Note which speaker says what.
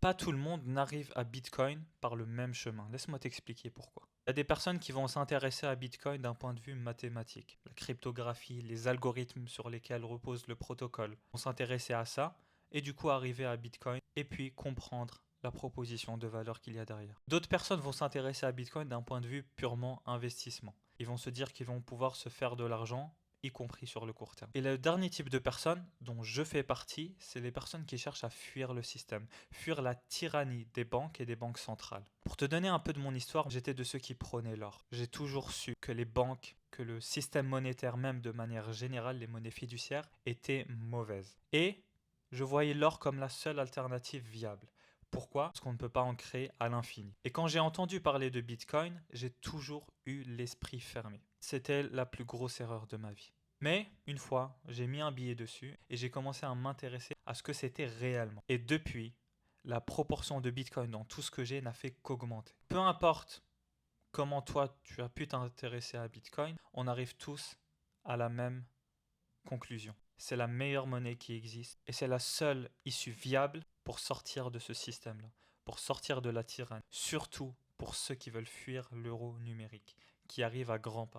Speaker 1: Pas tout le monde n'arrive à Bitcoin par le même chemin. Laisse-moi t'expliquer pourquoi. Il y a des personnes qui vont s'intéresser à Bitcoin d'un point de vue mathématique. La cryptographie, les algorithmes sur lesquels repose le protocole. Vont s'intéresser à ça et du coup arriver à Bitcoin et puis comprendre la proposition de valeur qu'il y a derrière. D'autres personnes vont s'intéresser à Bitcoin d'un point de vue purement investissement. Ils vont se dire qu'ils vont pouvoir se faire de l'argent y compris sur le court terme. Et le dernier type de personnes, dont je fais partie, c'est les personnes qui cherchent à fuir le système, fuir la tyrannie des banques et des banques centrales. Pour te donner un peu de mon histoire, j'étais de ceux qui prônaient l'or. J'ai toujours su que les banques, que le système monétaire même de manière générale, les monnaies fiduciaires, étaient mauvaises. Et je voyais l'or comme la seule alternative viable. Pourquoi? Parce qu'on ne peut pas en créer à l'infini. Et quand j'ai entendu parler de Bitcoin, j'ai toujours eu l'esprit fermé. C'était la plus grosse erreur de ma vie. Mais une fois, j'ai mis un billet dessus et j'ai commencé à m'intéresser à ce que c'était réellement. Et depuis, la proportion de Bitcoin dans tout ce que j'ai n'a fait qu'augmenter. Peu importe comment toi tu as pu t'intéresser à Bitcoin, on arrive tous à la même conclusion. C'est la meilleure monnaie qui existe et c'est la seule issue viable pour sortir de ce système-là, pour sortir de la tyrannie. Surtout pour ceux qui veulent fuir l'euro numérique, qui arrive à grands pas.